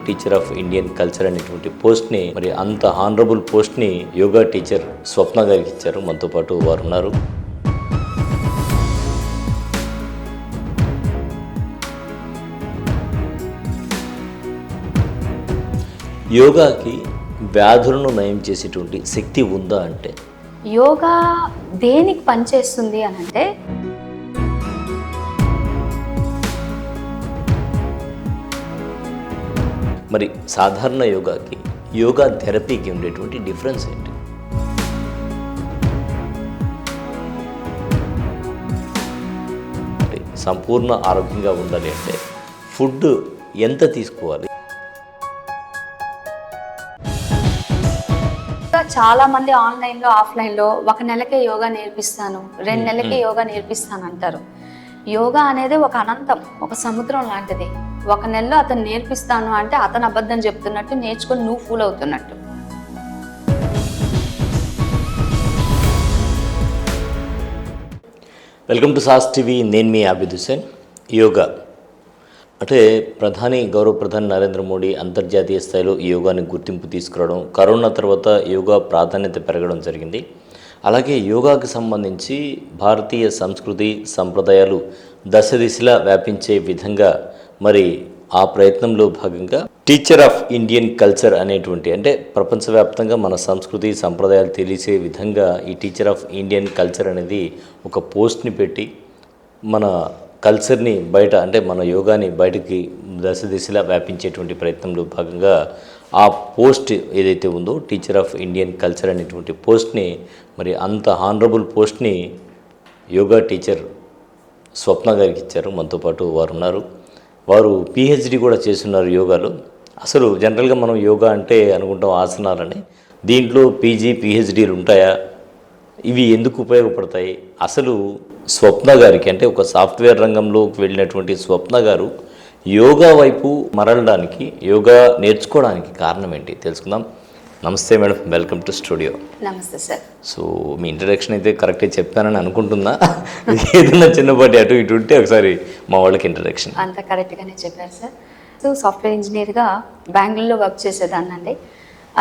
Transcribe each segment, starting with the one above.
Teacher of Indian culture అనేటువంటి పోస్ట్ని, మరి అంత హానరబుల్ పోస్ట్ని యోగా టీచర్ స్వప్న గారికి ఇచ్చారు. మనతో పాటు వారు ఉన్నారు. యోగాకి వ్యాధులను నయం చేసేటువంటి శక్తి ఉందా అంటే? యోగా దేనికి పనిచేస్తుంది అని అంటే, మరి సాధారణ యోగాకి యోగా థెరపీకి ఉండేటువంటి డిఫరెన్స్ ఏంటి? సంపూర్ణ ఆరోగ్యంగా ఉండాలి అంటే ఫుడ్ ఎంత తీసుకోవాలి? చాలా మంది ఆన్లైన్లో ఆఫ్లైన్లో 1 నెలకే యోగా నేర్పిస్తాను, 2 నెలలకే యోగా నేర్పిస్తాను అంటారు. యోగా అనేది ఒక అనంతం, ఒక సముద్రం లాంటిది. 1 నెలలో అతను నేర్పిస్తాను అంటే అతను అబద్ధం చెప్తున్నట్టు, నేర్చుకొని నువ్వు ఫూల్ అవుతున్నట్టు. Welcome to sauce TV. నేను మీ ఆబిద్ హుసేన్. యోగా అంటే గౌరవ ప్రధాని నరేంద్ర మోడీ అంతర్జాతీయ స్థాయిలో ఈ యోగాని గుర్తింపు తీసుకురావడం, కరోనా తర్వాత యోగా ప్రాధాన్యత పెరగడం జరిగింది. అలాగే యోగాకు సంబంధించి భారతీయ సంస్కృతి సంప్రదాయాలు దశ దిశలా వ్యాపించే విధంగా మరి ఆ ప్రయత్నంలో భాగంగా టీచర్ ఆఫ్ ఇండియన్ కల్చర్ అనేటువంటి, అంటే ప్రపంచవ్యాప్తంగా మన సంస్కృతి సంప్రదాయాలు తెలిసే విధంగా ఈ టీచర్ ఆఫ్ ఇండియన్ కల్చర్ అనేది ఒక పోస్ట్ని పెట్టి మన కల్చర్ని బయట, అంటే మన యోగాని బయటకి దశ దిశలా వ్యాపించేటువంటి ప్రయత్నంలో భాగంగా ఆ పోస్ట్ ఏదైతే ఉందో టీచర్ ఆఫ్ ఇండియన్ కల్చర్ అనేటువంటి పోస్ట్ని, మరి అంత హానరబుల్ పోస్ట్ని యోగా టీచర్ స్వప్న గారికి ఇచ్చారు. మనతో పాటు వారు ఉన్నారు. వారు పిహెచ్డి కూడా చేస్తున్నారు యోగాలో. అసలు జనరల్గా మనం యోగా అంటే అనుకుంటాం ఆసనాలని, దీంట్లో పీజీ పిహెచ్డీలు ఉంటాయా? ఇవి ఎందుకు ఉపయోగపడతాయి? అసలు స్వప్న గారికి, అంటే ఒక సాఫ్ట్వేర్ రంగంలోకి వెళ్ళినటువంటి స్వప్న గారు యోగా వైపు మరలడానికి, యోగా నేర్చుకోవడానికి కారణం ఏంటి తెలుసుకుందాం. నమస్తే మేడం, వెల్కమ్ టు స్టూడియో. నమస్తే సార్. సో మీ ఇంట్రడక్షన్ అయితే కరెక్ట్గా చెప్పానని అనుకుంటున్నా. ఏదైనా చిన్నపాటి అటు ఇటు ఉంటే ఒకసారి మా వాళ్ళకి ఇంట్రడక్షన్. అంతా కరెక్ట్గానే చెప్పారు సార్. సో సాఫ్ట్వేర్ ఇంజనీర్గా బెంగళూరులో వర్క్ చేసేదాన్నండి.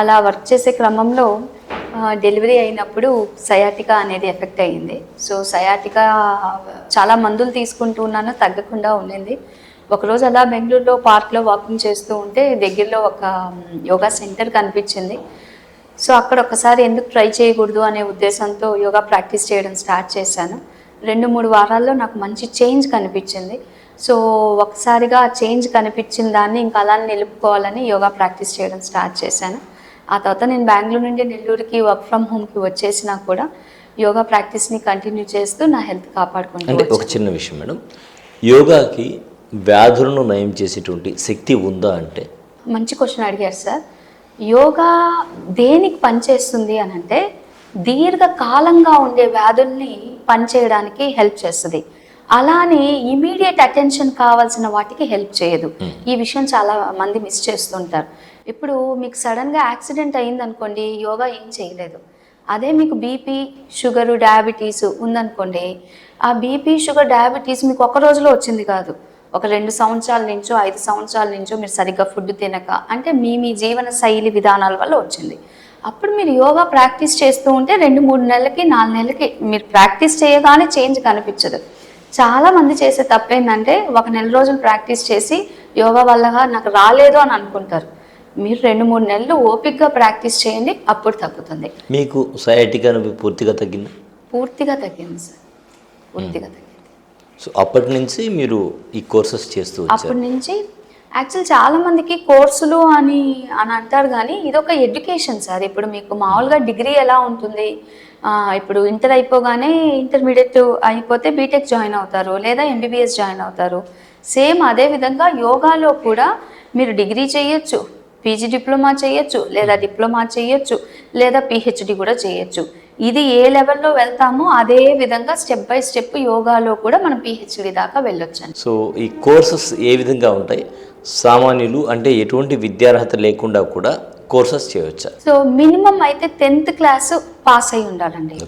అలా వర్క్ చేసే క్రమంలో డెలివరీ అయినప్పుడు సయాటికా అనేది ఎఫెక్ట్ అయ్యింది. సో సయాటికా చాలా మందులు తీసుకుంటూ ఉన్నాను, తగ్గకుండా ఉండింది. ఒకరోజు అలా బెంగళూరులో పార్క్లో వాకింగ్ చేస్తూ ఉంటే దగ్గరలో ఒక యోగా సెంటర్ కనిపించింది. సో అక్కడ ఒకసారి ఎందుకు ట్రై చేయకూడదు అనే ఉద్దేశంతో యోగా ప్రాక్టీస్ చేయడం స్టార్ట్ చేశాను. 2-3 వారాల్లో నాకు మంచి చేంజ్ కనిపించింది. సో ఒకసారిగా చేంజ్ కనిపించిన దాన్ని ఇంకా అలానే నిలుపుకోవాలని యోగా ప్రాక్టీస్ చేయడం స్టార్ట్ చేశాను. ఆ తర్వాత నేను బెంగళూరు నుండి నెల్లూరుకి వర్క్ ఫ్రమ్ హోమ్కి వచ్చేసినా కూడా యోగా ప్రాక్టీస్ని కంటిన్యూ చేస్తూ నా హెల్త్ కాపాడుకుంటూ. అంటే ఒక చిన్న విషయం మేడం, యోగాకి వ్యాధులను నయం చేసేటువంటి శక్తి ఉందా అంటే? మంచి క్వశ్చన్ అడిగారు సార్. యోగా దేనికి పనిచేస్తుంది అని అంటే, దీర్ఘకాలంగా ఉండే వ్యాధుల్ని పనిచేయడానికి హెల్ప్ చేస్తుంది. అలానే ఇమీడియట్ అటెన్షన్ కావాల్సిన వాటికి హెల్ప్ చేయదు. ఈ విషయం చాలా మంది మిస్ చేస్తుంటారు. ఇప్పుడు మీకు సడన్గా యాక్సిడెంట్ అయింది అనుకోండి, యోగా ఏం చేయలేదు. అదే మీకు బీపీ, షుగరు, డయాబెటీస్ ఉందనుకోండి, ఆ బీపీ, షుగర్, డయాబెటీస్ మీకు ఒక రోజులో వచ్చింది కాదు. ఒక 2 సంవత్సరాల నుంచో 5 సంవత్సరాల నుంచో మీరు సరిగ్గా ఫుడ్ తినక, అంటే మీ జీవన శైలి విధానాల వల్ల వచ్చింది. అప్పుడు మీరు యోగా ప్రాక్టీస్ చేస్తూ ఉంటే 2-3 నెలలకి 4 నెలలకి మీరు ప్రాక్టీస్ చేయగానే చేంజ్ కనిపించదు. చాలామంది చేసే తప్పేంటంటే 1 నెల రోజులు ప్రాక్టీస్ చేసి యోగా వల్లగా నాకు రాలేదు అని అనుకుంటారు. మీరు 2-3 నెలలు ఓపిక్గా ప్రాక్టీస్ చేయండి, అప్పుడు తగ్గుతుంది. మీకు సయాటికా పూర్తిగా తగ్గింది? పూర్తిగా తగ్గింది సార్, పూర్తిగా తగ్గింది. సో అప్పటి నుంచి మీరు ఈ కోర్సెస్ చేస్తూ వచ్చారు? అప్పటి నుంచి యాక్చువల్ చాలా మందికి కోర్సులు అని అంటారు, కానీ ఇది ఒక ఎడ్యుకేషన్ సార్. ఇప్పుడు మీకు మామూలుగా డిగ్రీ ఎలా ఉంటుంది, ఇప్పుడు ఇంటర్ అయిపోగానే ఇంటర్మీడియట్ అయిపోతే బీటెక్ జాయిన్ అవుతారు, లేదా ఎంబీబీఎస్ జాయిన్ అవుతారు. సేమ్ అదే విధంగా యోగాలో కూడా మీరు డిగ్రీ చేయొచ్చు, పీజీ డిప్లొమా చేయొచ్చు, లేదా డిప్లొమా చేయొచ్చు, లేదా పిహెచ్డి కూడా చేయొచ్చు. ఇది ఏ లెవెల్లో వెళ్తామో అదే విధంగా స్టెప్ బై స్టెప్ యోగాలో కూడా మనం పిహెచ్డి దాకా వెళ్ళొచ్చు. సో ఈ కోర్సెస్ ఏ విధంగా ఉంటాయి? సామాన్యులు అంటే ఎటువంటి విద్యార్హత లేకుండా కూడా కోర్సెస్ చేయవచ్చా? సో మినిమం అయితే 10th క్లాస్ పాస్ అయి ఉండాలండి.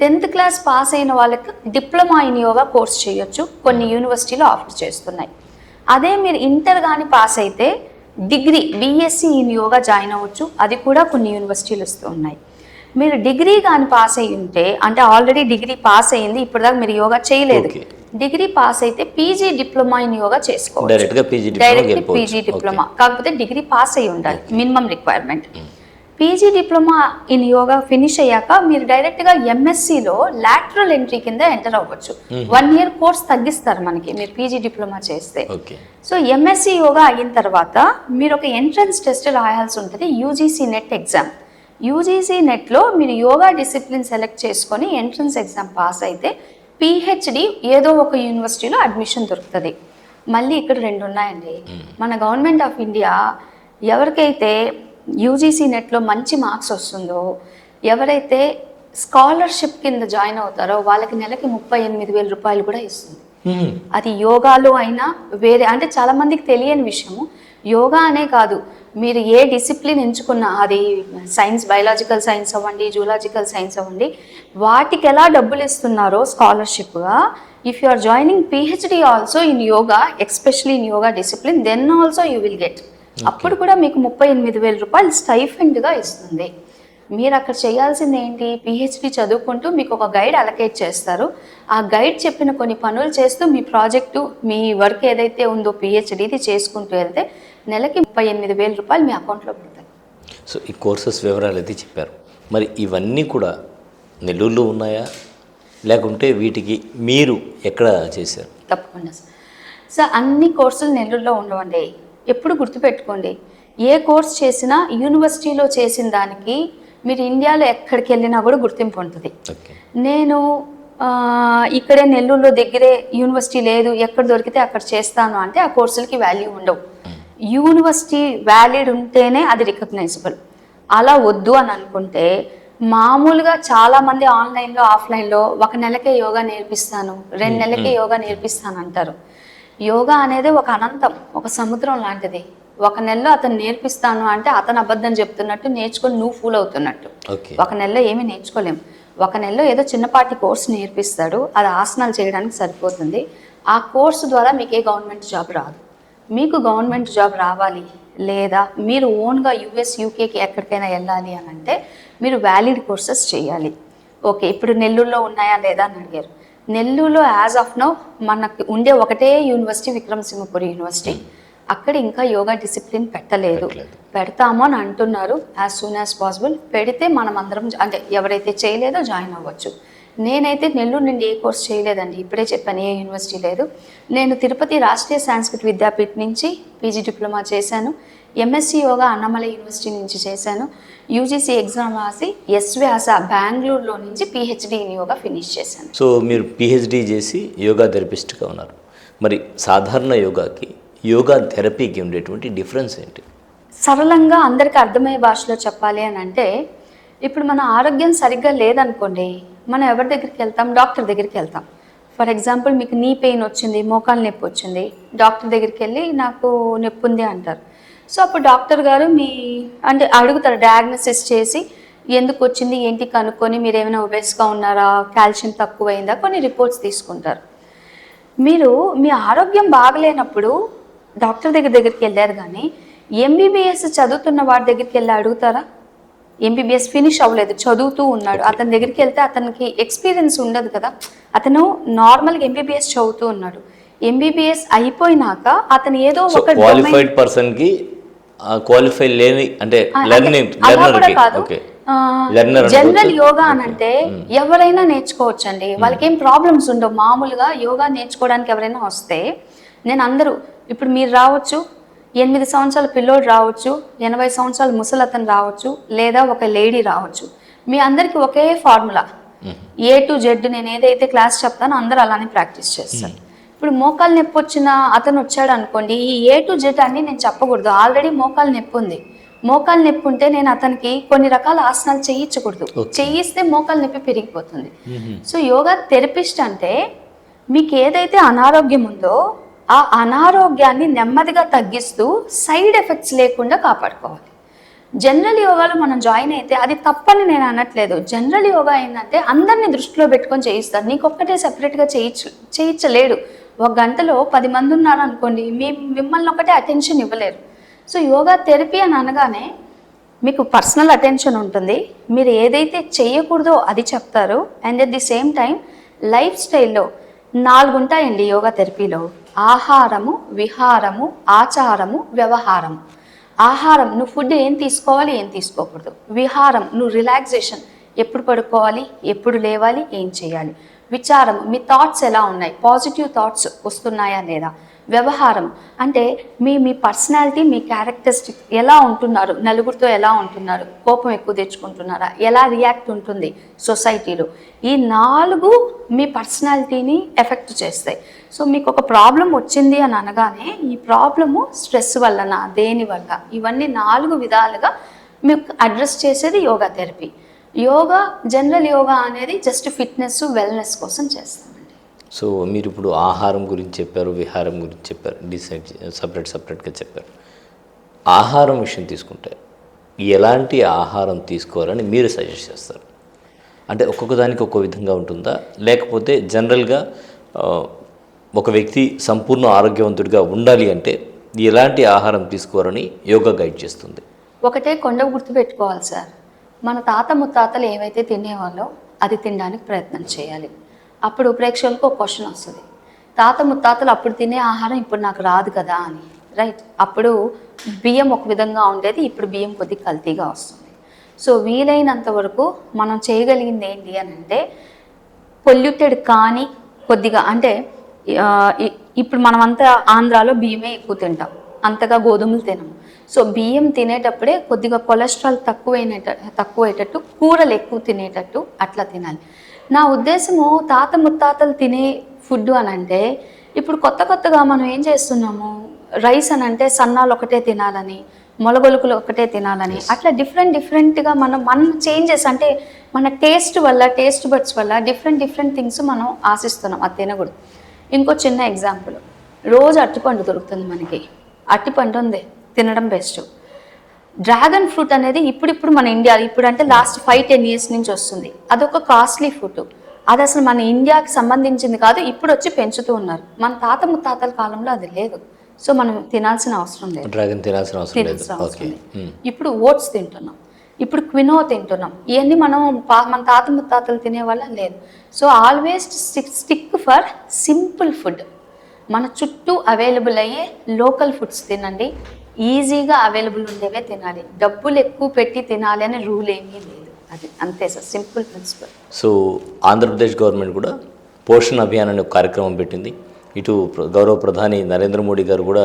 10th క్లాస్ పాస్ అయిన వాళ్ళకి డిప్లొమా ఇన్ యోగా కోర్స్ చేయొచ్చు, కొన్ని యూనివర్సిటీలు ఆఫర్ చేస్తున్నాయి. అదే మీరు ఇంటర్ కానీ పాస్ అయితే degree BSc in yoga join అవ్వచ్చు. అది కూడా కొన్ని యూనివర్సిటీలు ఇస్తూ ఉన్నాయి. మీరు డిగ్రీ కానీ పాస్ అయ్యి ఉంటే, అంటే ఆల్రెడీ డిగ్రీ పాస్ అయ్యింది, ఇప్పటిదాకా మీరు యోగా చేయలేదు, Okay. డిగ్రీ పాస్ అయితే పీజీ డిప్లొమా ఇన్ యోగా చేసుకోవచ్చు. డైరెక్ట్గా పీజీ డైరెక్ట్ పీజీ డిప్లొమా, కాకపోతే డిగ్రీ పాస్ అయ్యి ఉండాలి, minimum requirement. PG diploma in yoga finish అయ్యాక మీరు డైరెక్ట్గా ఎంఎస్సిలో లాటరల్ ఎంట్రీ కింద ఎంటర్ అవ్వచ్చు. 1 year కోర్స్ తగ్గిస్తారు మనకి మీరు పీజీ డిప్లొమా చేస్తే. ఓకే. సో ఎంఎస్సి యోగా అయిన తర్వాత మీరు ఒక ఎంట్రన్స్ టెస్ట్ రాయాల్సి ఉంటుంది, యూజీసీ నెట్ ఎగ్జామ్. యూజీసీ నెట్లో మీరు యోగా డిసిప్లిన్ సెలెక్ట్ చేసుకొని ఎంట్రన్స్ ఎగ్జామ్ పాస్ అయితే పిహెచ్డి ఏదో ఒక యూనివర్సిటీలో అడ్మిషన్ దొరుకుతుంది. మళ్ళీ ఇక్కడ 2 ఉన్నాయండి. మన గవర్నమెంట్ ఆఫ్ ఇండియా ఎవరికైతే యూజీసీ నెట్లో మంచి మార్క్స్ వస్తుందో, ఎవరైతే స్కాలర్షిప్ కింద జాయిన్ అవుతారో వాళ్ళకి నెలకి 38,000 రూపాయలు కూడా ఇస్తుంది. అది యోగాలో అయినా వేరే, అంటే చాలా మందికి తెలియని విషయము, యోగా అనే కాదు, మీరు ఏ డిసిప్లిన్ ఎంచుకున్నా, అది సైన్స్, బయాలజికల్ సైన్స్ అవ్వండి, జూలాజికల్ సైన్స్ అవ్వండి, వాటికి ఎలా డబ్బులు ఇస్తున్నారో స్కాలర్షిప్గా, if you are joining PhD also in yoga, especially in yoga discipline, then also you will get. అప్పుడు కూడా మీకు 38,000 రూపాయలు స్టైఫండ్గా ఇస్తుంది. మీరు అక్కడ చేయాల్సింది ఏంటి, పిహెచ్డి చదువుకుంటూ మీకు ఒక గైడ్ అలకేట్ చేస్తారు. ఆ గైడ్ చెప్పిన కొన్ని పనులు చేస్తూ మీ ప్రాజెక్టు, మీ వర్క్ ఏదైతే ఉందో పిహెచ్డిది చేసుకుంటూ వెళ్తే నెలకి 38,000 రూపాయలు మీ అకౌంట్లో పడతాయి. సో ఈ కోర్సెస్ వివరాలు అయితే చెప్పారు. మరి ఇవన్నీ కూడా నెల్లూరులో ఉన్నాయా, లేకుంటే వీటికి మీరు ఎక్కడ చేశారు? తప్పకుండా సార్, అన్ని కోర్సులు నెల్లూరులో ఉండవండి. ఎప్పుడు గుర్తుపెట్టుకోండి, ఏ కోర్స్ చేసినా యూనివర్సిటీలో చేసిన దానికి మీరు ఇండియాలో ఎక్కడికి వెళ్ళినా కూడా గుర్తింపు ఉంటుంది. నేను ఇక్కడే నెల్లూరులో దగ్గరే యూనివర్సిటీ లేదు, ఎక్కడ దొరికితే అక్కడ చేస్తాను అంటే ఆ కోర్సులకి వాల్యూ ఉండవు. యూనివర్సిటీ వ్యాలిడ్ ఉంటేనే అది రికగ్నైజబుల్. అలా వద్దు అని అనుకుంటే మామూలుగా చాలామంది ఆన్లైన్లో ఆఫ్లైన్లో 1 నెలకే యోగా నేర్పిస్తాను, 2 నెలలకే యోగా నేర్పిస్తాను అంటారు. యోగా అనేది ఒక అనంతం, ఒక సముద్రం లాంటిది. 1 నెలలో అతను నేర్పిస్తాను అంటే అతను అబద్ధం చెప్తున్నట్టు, నేర్చుకొని నువ్వు ఫూల్ అవుతున్నట్టు. 1 నెలలో ఏమీ నేర్చుకోలేము. 1 నెలలో ఏదో చిన్నపాటి కోర్సు నేర్పిస్తాడు, అది ఆసనాలు చేయడానికి సరిపోతుంది. ఆ కోర్సు ద్వారా మీకు ఏ గవర్నమెంట్ జాబ్ రాదు. మీకు గవర్నమెంట్ జాబ్ రావాలి, లేదా మీరు ఓన్గా యూఎస్, యూకేకి ఎక్కడికైనా వెళ్ళాలి అని అంటే మీరు వ్యాలిడ్ కోర్సెస్ చేయాలి. ఓకే, ఇప్పుడు నెల్లూరులో ఉన్నాయా లేదా అని అడిగారు. నెల్లూరులో యాజ్ ఆఫ్ నౌ మనకు ఉండే ఒకటే యూనివర్సిటీ, విక్రమసింహపురి యూనివర్సిటీ. అక్కడ ఇంకా యోగా డిసిప్లిన్ పెట్టలేదు. పెడతాము అని అంటున్నారు. యాజ్ సూన్ యాజ్ పాసిబుల్ పెడితే మనం అందరం, అంటే ఎవరైతే చేయలేదో జాయిన్ అవ్వచ్చు. నేనైతే నెల్లూరు నుండి ఏ కోర్స్ చేయలేదండి, ఇప్పుడే చెప్పాను, ఏ యూనివర్సిటీ లేదు. నేను తిరుపతి రాష్ట్రీయ సంస్కృత విద్యాపీఠ నుంచి పీజీ డిప్లొమా చేశాను. ఎంఎస్సి యోగా అన్నమలై యూనివర్సిటీ నుంచి చేశాను. యూజీసీ ఎగ్జామ్ రాసి ఎస్వ్యాస బెంగళూరులో నుంచి పిహెచ్డి ఇన్ యోగా ఫినిష్ చేశాను. సో మీరు పిహెచ్డి చేసి యోగా థెరపిస్ట్గా ఉన్నారు. మరి సాధారణ యోగాకి, యోగా థెరపీకి ఉండేటువంటి డిఫరెన్స్ ఏంటి? సరళంగా అందరికీ అర్థమయ్యే భాషలో చెప్పాలి అని అంటే, ఇప్పుడు మన ఆరోగ్యం సరిగ్గా లేదనుకోండి, మనం ఎవరి దగ్గరికి వెళ్తాం? డాక్టర్ దగ్గరికి వెళ్తాం. ఫర్ ఎగ్జాంపుల్ మీకు నీ పెయిన్ వచ్చింది, మోకాలు నొప్పి వచ్చింది, డాక్టర్ దగ్గరికి వెళ్ళి నాకు నొప్పి ఉంది అంటారు. సో అప్పుడు డాక్టర్ గారు అంటే అడుగుతారు, డయాగ్నోసిస్ చేసి ఎందుకు వచ్చింది ఏంటి కనుక్కొని, మీరు ఏమైనా ఒబేస్గా ఉన్నారా, కాల్షియం తక్కువైందా, కొన్ని రిపోర్ట్స్ తీసుకుంటారు. మీరు మీ ఆరోగ్యం బాగలేనప్పుడు డాక్టర్ దగ్గరికి వెళ్ళారు, కానీ ఎంబీబీఎస్ చదువుతున్న వాడి దగ్గరికి వెళ్ళి అడుగుతారా? ఎంబీబీఎస్ ఫినిష్ అవ్వలేదు, చదువుతూ ఉన్నాడు, అతని దగ్గరికి వెళ్తే అతనికి ఎక్స్పీరియన్స్ ఉండదు కదా. అతను నార్మల్గా ఎంబీబీఎస్ చదువుతూ ఉన్నాడు, ఎంబీబీఎస్ అయిపోయినాక అతను ఏదో ఒక క్వాలిఫైడ్ పర్సన్కి క్వాలిఫై లేని, అంటే జనరల్ యోగా అని అంటే ఎవరైనా నేర్చుకోవచ్చండి, వాళ్ళకి ఏం ప్రాబ్లమ్స్ ఉండవు. మామూలుగా యోగా నేర్చుకోవడానికి ఎవరైనా వస్తే, నేను అందరూ, ఇప్పుడు మీరు రావచ్చు, 8 సంవత్సరాల పిల్లోడు రావచ్చు, 80 సంవత్సరాల ముసలతను రావచ్చు, లేదా ఒక లేడీ రావచ్చు. మీ అందరికి ఒకే ఫార్ములా, A to Z. నేను ఏదైతే క్లాస్ చెప్తానో అందరూ అలానే ప్రాక్టీస్ చేస్తాను. ఇప్పుడు మోకాలు నొప్పి వచ్చిన అతను వచ్చాడు అనుకోండి, ఈ A to Z అన్ని నేను చెప్పకూడదు. ఆల్రెడీ మోకాలు నొప్పి ఉంది, మోకాలు నొప్పి ఉంటే నేను అతనికి కొన్ని రకాల ఆసనాలు చేయించకూడదు. చేయిస్తే మోకాలు నొప్పి పెరిగిపోతుంది. సో యోగా థెరపిస్ట్ అంటే మీకు ఏదైతే అనారోగ్యం ఉందో ఆ అనారోగ్యాన్ని నెమ్మదిగా తగ్గిస్తూ సైడ్ ఎఫెక్ట్స్ లేకుండా కాపాడుకోవాలి. జనరల్ యోగాలో మనం జాయిన్ అయితే అది తప్పని నేను అనట్లేదు. జనరల్ యోగా ఏంటంటే అందరినీ దృష్టిలో పెట్టుకొని చేయిస్తారు. నీకు ఒక్కటే సెపరేట్గా చేయించలేడు. 1 గంటలో 10 మంది ఉన్నారు అనుకోండి, మిమ్మల్ని ఒకటే అటెన్షన్ ఇవ్వలేరు. సో యోగా థెరపీ అని అనగానే మీకు పర్సనల్ అటెన్షన్ ఉంటుంది, మీరు ఏదైతే చేయకూడదో అది చెప్తారు, and at the same time life స్టైల్లో 4 ఉంటాయండి యోగా థెరపీలో. ఆహారము, విహారము, ఆచారము, వ్యవహారము. ఆహారం, నువ్వు ఫుడ్ ఏం తీసుకోవాలి, ఏం తీసుకోకూడదు. విహారం, నువ్వు రిలాక్సేషన్, ఎప్పుడు పడుకోవాలి, ఎప్పుడు లేవాలి, ఏం చేయాలి. విచారం, మీ థాట్స్ ఎలా ఉన్నాయి, పాజిటివ్ థాట్స్ వస్తున్నాయా లేదా. వ్యవహారం అంటే మీ పర్సనాలిటీ, మీ క్యారెక్టరిస్టిక్ ఎలా ఉంటున్నారు, నలుగురితో ఎలా ఉంటున్నారు, కోపం ఎక్కువ తెచ్చుకుంటున్నారా, ఎలా రియాక్ట్ ఉంటుంది సొసైటీలో. ఈ 4 మీ పర్సనాలిటీని ఎఫెక్ట్ చేస్తాయి. సో మీకు ఒక ప్రాబ్లం వచ్చింది అని అనగానే ఈ ప్రాబ్లము స్ట్రెస్ వల్లనా, దేని వల్ల, ఇవన్నీ 4 విధాలుగా మీకు అడ్రస్ చేసేది yoga therapy. Yoga, general yoga అనేది జస్ట్ ఫిట్నెస్, వెల్నెస్ కోసం చేస్తామండి. సో మీరు ఇప్పుడు ఆహారం గురించి చెప్పారు, విహారం గురించి చెప్పారు, డిసైడ్ సపరేట్గా చెప్పారు. ఆహారం విషయం తీసుకుంటే ఎలాంటి ఆహారం తీసుకోవాలని మీరు సజెస్ట్ చేస్తారు? అంటే ఒక్కొక్క దానికి ఒక్కో విధంగా ఉంటుందా, లేకపోతే జనరల్గా ఒక వ్యక్తి సంపూర్ణ ఆరోగ్యవంతుడిగా ఉండాలి అంటే ఎలాంటి ఆహారం తీసుకోవాలని యోగా గైడ్ చేస్తుంది? ఒకటే కొండ గుర్తుపెట్టుకోవాలి సార్, మన తాత ముత్తాతలు ఏవైతే తినేవాళ్ళో అది తినడానికి ప్రయత్నం చేయాలి. అప్పుడు ప్రేక్షకులకు ఒక క్వశ్చన్ వస్తుంది, తాత ముత్తాతలు అప్పుడు తినే ఆహారం ఇప్పుడు నాకు రాదు కదా అని, రైట్? అప్పుడు బియ్యం ఒక విధంగా ఉండేది, ఇప్పుడు బియ్యం కొద్దిగా కల్తీగా వస్తుంది. సో వీలైనంత వరకు మనం చేయగలిగింది ఏంటి అని అంటే పొల్యూటెడ్ కానీ కొద్దిగా, అంటే ఇప్పుడు మనమంతా ఆంధ్రాలో బియ్యమే ఎక్కువ తింటాం, అంతగా గోధుమలు తినము. సో బియ్యం తినేటప్పుడే కొద్దిగా కొలెస్ట్రాల్ తక్కువయ్యేటట్టు, కూరలు ఎక్కువ తినేటట్టు అట్లా తినాలి. నా ఉద్దేశము తాత ముత్తాతలు తినే ఫుడ్ అని అంటే ఇప్పుడు కొత్తగా మనం ఏం చేస్తున్నాము, రైస్ అని అంటే సన్నాలు ఒకటే తినాలని, మొలగొలుకులు ఒకటే తినాలని, అట్లా డిఫరెంట్గా మన చేంజెస్, అంటే మన టేస్ట్ బడ్స్ వల్ల డిఫరెంట్ థింగ్స్ మనం ఆశిస్తున్నాం, అది తినకూడదు. ఇంకో చిన్న ఎగ్జాంపుల్, రోజు అరటిపండు దొరుకుతుంది మనకి, అరటిపండు ఉంది తినడం బెస్ట్. డ్రాగన్ ఫ్రూట్ అనేది ఇప్పుడు మన ఇండియా, ఇప్పుడు అంటే లాస్ట్ 5-10 years నుంచి వస్తుంది, అదొక కాస్ట్లీ ఫ్రూట్. అది అసలు మన ఇండియాకి సంబంధించింది కాదు, ఇప్పుడు వచ్చి పెంచుతూ ఉన్నారు. మన తాత ముత్తాతల కాలంలో అది లేదు. సో మనం తినాల్సిన అవసరం లేదు, డ్రాగన్ తినాల్సిన అవసరం లేదు. ఇప్పుడు ఓట్స్ తింటున్నాం, ఇప్పుడు క్వినో తింటున్నాం, ఇవన్నీ మన తాత ముత్తాతలు తినేవాళ్ళ లేదు. So always stick for simple food. మన చుట్టూ అవైలబుల్ అయ్యే లోకల్ ఫుడ్స్ తినండి, ఈజీగా అవైలబుల్ ఉండేవే తినాలి. డబ్బులు ఎక్కువ పెట్టి తినాలి అనే రూల్ ఏమీ లేదు, అది అంతే sir, simple principal. So Andhra Pradesh government కూడా పోషణ అభియాన్ అనే ఒక కార్యక్రమం పెట్టింది. ఇటు గౌరవ ప్రధాని నరేంద్ర మోడీ గారు కూడా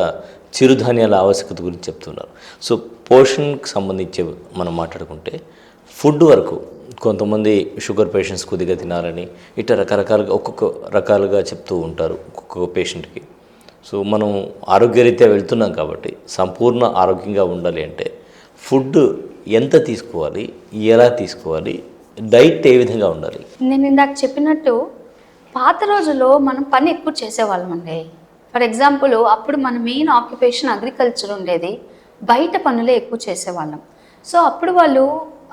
చిరుధాన్యాల ఆవశ్యకత గురించి చెప్తున్నారు. సో పోషణకు సంబంధించి మనం మాట్లాడుకుంటే ఫుడ్ వరకు కొంతమంది షుగర్ పేషెంట్స్ కొద్దిగా తినాలని ఇట్లా రకరకాలుగా ఒక్కొక్క రకాలుగా చెప్తూ ఉంటారు ఒక్కొక్క పేషెంట్కి. సో మనం ఆరోగ్యరీత్యా వెళ్తున్నాం కాబట్టి సంపూర్ణ ఆరోగ్యంగా ఉండాలి అంటే ఫుడ్ ఎంత తీసుకోవాలి, ఎలా తీసుకోవాలి, డైట్ ఏ విధంగా ఉండాలి? నేను ఇందాక చెప్పినట్టు పాత రోజుల్లో మనం పని ఎక్కువ చేసేవాళ్ళం అండి. ఫర్ ఎగ్జాంపుల్ అప్పుడు మన మెయిన్ ఆక్యుపేషన్ అగ్రికల్చర్ ఉండేది, బయట పనులే ఎక్కువ చేసేవాళ్ళం. సో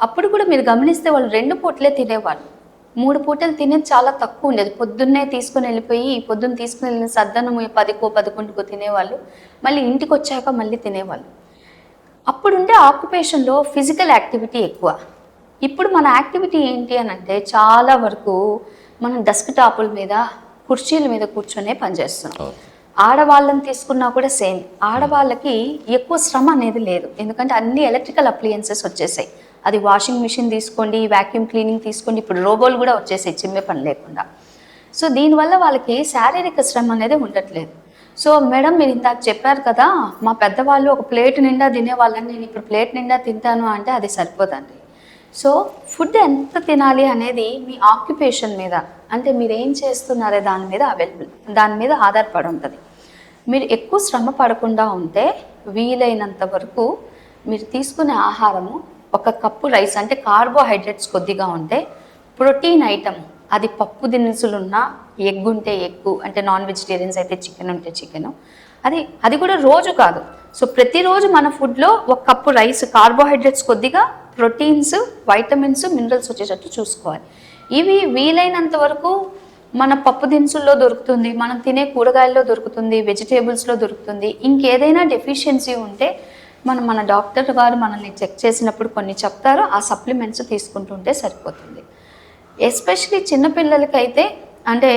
అప్పుడు కూడా మీరు గమనిస్తే వాళ్ళు 2 పూటలే తినేవాళ్ళు, 3 పూటలు తినేది చాలా తక్కువ ఉండేది. పొద్దున్నే తీసుకుని వెళ్ళిన సద్దనము 10కో 11కో తినేవాళ్ళు, మళ్ళీ ఇంటికి వచ్చాక మళ్ళీ తినేవాళ్ళు. అప్పుడుండే ఆక్యుపేషన్లో ఫిజికల్ యాక్టివిటీ ఎక్కువ. ఇప్పుడు మన యాక్టివిటీ ఏంటి అని అంటే చాలా వరకు మనం డెస్క్ టాపుల మీద, కుర్చీల మీద కూర్చొనే పనిచేస్తున్నాం. ఆడవాళ్ళని తీసుకున్నా కూడా సేమ్, ఆడవాళ్ళకి ఎక్కువ శ్రమ అనేది లేదు, ఎందుకంటే అన్ని ఎలక్ట్రికల్ అప్లయన్సెస్ వచ్చేసాయి. అది వాషింగ్ మిషన్ తీసుకోండి, వ్యాక్యూమ్ క్లీనింగ్ తీసుకోండి, ఇప్పుడు రోబోలు కూడా వచ్చేసాయి చిమ్మే పని లేకుండా. సో దీనివల్ల వాళ్ళకి శారీరక శ్రమ అనేది ఉండట్లేదు. సో మేడం మీరు ఇందాక చెప్పారు కదా, మా పెద్దవాళ్ళు ఒక ప్లేట్ నిండా తినేవాళ్ళని, నేను ఇప్పుడు ప్లేట్ నిండా తింటాను అంటే అది సరిపోదండి. సో ఫుడ్ ఎంత తినాలి అనేది మీ ఆక్యుపేషన్ మీద, అంటే మీరు ఏం చేస్తున్నారే దాని మీద ఆధారపడి ఉంటుంది. మీరు ఎక్కువ శ్రమ పడకుండా ఉంటే వీలైనంత వరకు మీరు తీసుకునే ఆహారము, 1 కప్పు రైస్ అంటే కార్బోహైడ్రేట్స్ కొద్దిగా ఉంటే, ప్రోటీన్ ఐటమ్ అది పప్పు దినుసులున్నా, ఎగ్ ఉంటే ఎగ్గు, అంటే నాన్ వెజిటేరియన్స్ అయితే చికెన్ ఉంటే చికెను, అది కూడా రోజు కాదు. సో ప్రతిరోజు మన ఫుడ్లో 1 కప్పు రైస్, కార్బోహైడ్రేట్స్ కొద్దిగా, ప్రోటీన్స్, వైటమిన్స్, మినరల్స్ వచ్చేటట్టు చూసుకోవాలి. ఇవి వీలైనంత వరకు మన పప్పు దినుసుల్లో దొరుకుతుంది, మనం తినే కూరగాయల్లో దొరుకుతుంది, వెజిటేబుల్స్లో దొరుకుతుంది. ఇంకేదైనా డెఫిషియన్సీ ఉంటే మన డాక్టర్ గారు మనల్ని చెక్ చేసినప్పుడు కొన్ని చెప్తారు, ఆ సప్లిమెంట్స్ తీసుకుంటుంటే సరిపోతుంది. ఎస్పెషలీ చిన్నపిల్లలకైతే అంటే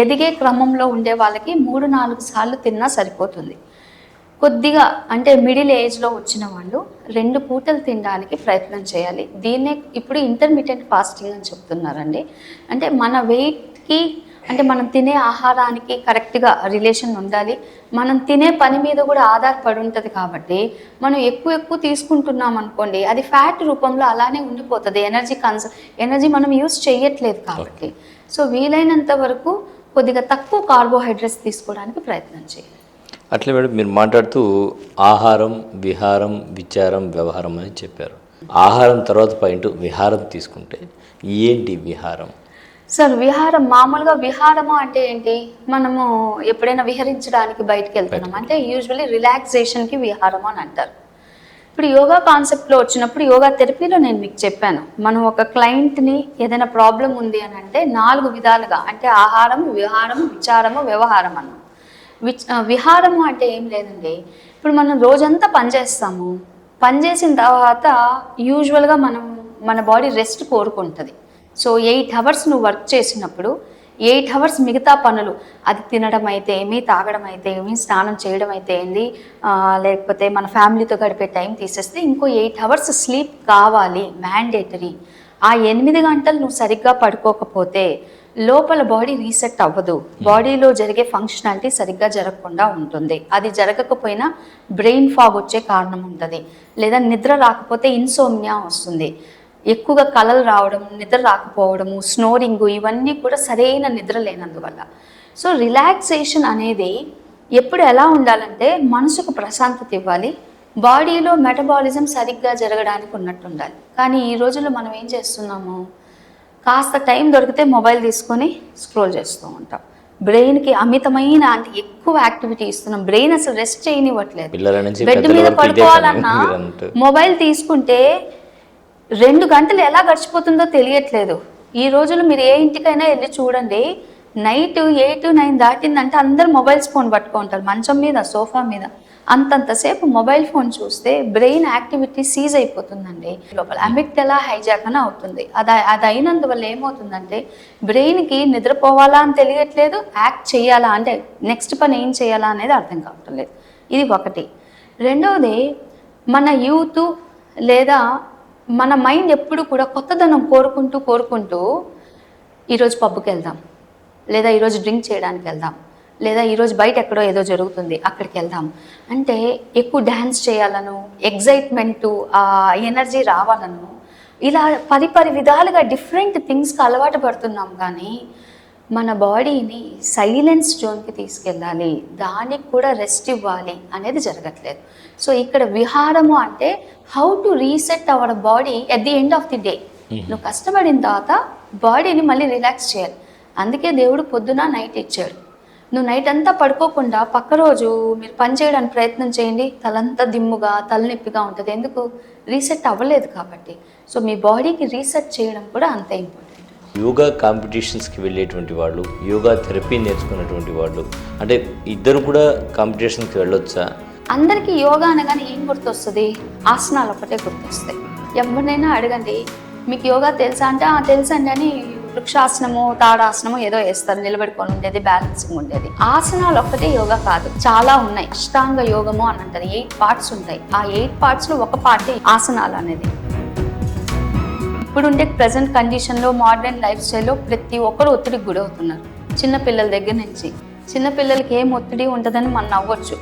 ఎదిగే క్రమంలో ఉండే వాళ్ళకి 3-4 సార్లు తిన్నా సరిపోతుంది. కొద్దిగా అంటే మిడిల్ ఏజ్లో వచ్చిన వాళ్ళు 2 పూటలు తినడానికి ప్రయత్నం చేయాలి. దీన్నే ఇప్పుడు ఇంటర్మీడియట్ ఫాస్టింగ్ అని చెప్తున్నారండి. అంటే మన వెయిట్కి అంటే మనం తినే ఆహారానికి కరెక్ట్గా రిలేషన్ ఉండాలి. మనం తినే పని మీద కూడా ఆధారపడి ఉంటుంది కాబట్టి మనం ఎక్కువ తీసుకుంటున్నాం అనుకోండి, అది ఫ్యాట్ రూపంలో అలానే ఉండిపోతుంది. ఎనర్జీ మనం యూస్ చేయట్లేదు కాబట్టి. సో వీలైనంత వరకు కొద్దిగా తక్కువ కార్బోహైడ్రేట్స్ తీసుకోవడానికి ప్రయత్నం చేయాలి. అట్లే మేడం మీరు మాట్లాడుతూ ఆహారం, విహారం, విచారం, వ్యవహారం అని చెప్పారు. ఆహారం తర్వాత పాయింట్ విహారం తీసుకుంటే ఏంటి విహారం? సార్ మామూలుగా విహారము అంటే ఏంటి? మనము ఎప్పుడైనా విహరించడానికి బయటకు వెళ్తున్నాం అంటే యూజువల్లీ రిలాక్సేషన్కి విహారం అని అంటారు. ఇప్పుడు యోగా కాన్సెప్ట్లో వచ్చినప్పుడు యోగా థెరపీలో నేను మీకు చెప్పాను, మనం ఒక క్లయింట్ని ఏదైనా ప్రాబ్లం ఉంది అని అంటే 4 విధాలుగా అంటే ఆహారం, విహారం, విచారము, వ్యవహారం అన్నాం. విహారము అంటే ఏం లేదండి, ఇప్పుడు మనం రోజంతా పనిచేస్తాము, పనిచేసిన తర్వాత యూజువల్గా మన బాడీ రెస్ట్ కోరుకుంటుంది. సో 8 అవర్స్ నువ్వు వర్క్ చేసినప్పుడు 8 అవర్స్ మిగతా పనులు, అది తినడం అయితే ఏమి, తాగడం అయితే ఏమి, స్నానం చేయడం అయితే ఏంది, లేకపోతే మన ఫ్యామిలీతో గడిపే టైం తీసేస్తే ఇంకో 8 అవర్స్ స్లీప్ కావాలి, మ్యాండేటరీ. ఆ 8 గంటలు నువ్వు సరిగ్గా పడుకోకపోతే లోపల బాడీ రీసెట్ అవ్వదు, బాడీలో జరిగే ఫంక్షనాలిటీ సరిగ్గా జరగకుండా ఉంటుంది. అది జరగకపోయినా బ్రెయిన్ ఫాగ్ వచ్చే కారణం ఉంటుంది, లేదా నిద్ర రాకపోతే ఇన్సోమ్నియా వస్తుంది, ఎక్కువగా కలలు రావడం, నిద్ర రాకపోవడము, స్నోరింగు, ఇవన్నీ కూడా సరైన నిద్ర లేనందువల్ల. సో రిలాక్సేషన్ అనేది ఎప్పుడు ఎలా ఉండాలంటే మనసుకు ప్రశాంతత ఇవ్వాలి, బాడీలో మెటబాలిజం సరిగ్గా జరగడానికి ఉన్నట్టు ఉండాలి. కానీ ఈ రోజుల్లో మనం ఏం చేస్తున్నాము, కాస్త టైం దొరికితే మొబైల్ తీసుకొని స్క్రోల్ చేస్తూ ఉంటాం. బ్రెయిన్కి అమితమైన అంటే ఎక్కువ యాక్టివిటీ ఇస్తున్నాం, బ్రెయిన్ అసలు రెస్ట్ చేయనివ్వట్లేదు. బెడ్ మీద పడుకోవాలన్నా మొబైల్ తీసుకుంటే 2 గంటలు ఎలా గడిచిపోతుందో తెలియట్లేదు. ఈ రోజుల్లో మీరు ఏ ఇంటికైనా వెళ్ళి చూడండి, నైట్ 8-9 దాటిందంటే అందరు మొబైల్స్ ఫోన్ పట్టుకుంటారు, మంచం మీద, సోఫా మీద. అంతంతసేపు మొబైల్ ఫోన్ చూస్తే బ్రెయిన్ యాక్టివిటీ సీజ్ అయిపోతుందండి. లోపల అమిగ్డలా హైజాక్ అని అవుతుంది. అది అయినందువల్ల ఏమవుతుందంటే బ్రెయిన్కి నిద్రపోవాలా అని తెలియట్లేదు, యాక్ట్ చేయాలా అంటే నెక్స్ట్ పని ఏం చేయాలా అనేది అర్థం కావట్లేదు. ఇది ఒకటి. రెండవది, మన యూత్ లేదా మన మైండ్ ఎప్పుడు కూడా కొత్తదనం కోరుకుంటూ ఈరోజు పబ్కి వెళ్దాం, లేదా ఈరోజు డ్రింక్ చేయడానికి వెళ్దాం, లేదా ఈరోజు బయట ఎక్కడో ఏదో జరుగుతుంది అక్కడికి వెళ్దాం అంటే ఎక్కువ డ్యాన్స్ చేయాలను, ఎగ్జైట్మెంటు, ఎనర్జీ రావాలను, ఇలా పరి విధాలుగా డిఫరెంట్ థింగ్స్కి అలవాటు పడుతున్నాం. కానీ మన బాడీని సైలెన్స్ జోన్కి తీసుకెళ్ళాలి, దానికి కూడా రెస్ట్ ఇవ్వాలి అనేది జరగట్లేదు. సో ఇక్కడ విహారము అంటే how to reset our body at the end of the day. నువ్వు కష్టపడిన తర్వాత బాడీని మళ్ళీ రిలాక్స్ చేయాలి. అందుకే దేవుడు పొద్దున నైట్ ఇచ్చాడు. నువ్వు నైట్ అంతా పడుకోకుండా పక్క రోజు మీరు పని చేయడానికి ప్రయత్నం చేయండి, తలంతా దిమ్ముగా, తలనొప్పిగా ఉంటుంది. ఎందుకు? రీసెట్ అవ్వలేదు కాబట్టి. సో మీ బాడీకి రీసెట్ చేయడం కూడా అంతే ఇంపార్టెంట్. యోగా కాంపిటీషన్స్కి వెళ్ళేటువంటి వాళ్ళు, యోగా థెరపీ నేర్చుకున్నటువంటి వాళ్ళు అంటే ఇద్దరు కూడా కాంపిటీషన్కి వెళ్ళొచ్చా? అందరికీ యోగా అనగానే ఏం గుర్తొస్తుంది? ఆసనాలు ఒకటే గుర్తొస్తాయి. ఎవరినైనా అడగండి, మీకు యోగా తెలుసా అంటే తెలుసండి అని వృక్షాసనము, తాడాసనము ఏదో వేస్తారు, నిలబడుకొని ఉండేది, బ్యాలెన్సింగ్ ఉండేది. ఆసనాలు ఒక్కటే యోగా కాదు, చాలా ఉన్నాయి. అష్టాంగ యోగము అని అంటారు. 8 పార్ట్స్ ఉంటాయి. ఆ 8 పార్ట్స్లో ఒక పార్టీ ఆసనాలు అనేది. ఇప్పుడు ఉండే ప్రజెంట్ కండిషన్లో, మోడర్న్ లైఫ్ స్టైల్లో ప్రతి ఒక్కరు ఒత్తిడికి గురవుతున్నారు. చిన్నపిల్లల దగ్గర నుంచి. చిన్నపిల్లలకి ఏం ఒత్తిడి ఉంటుందని మనం నవ్వచ్చు,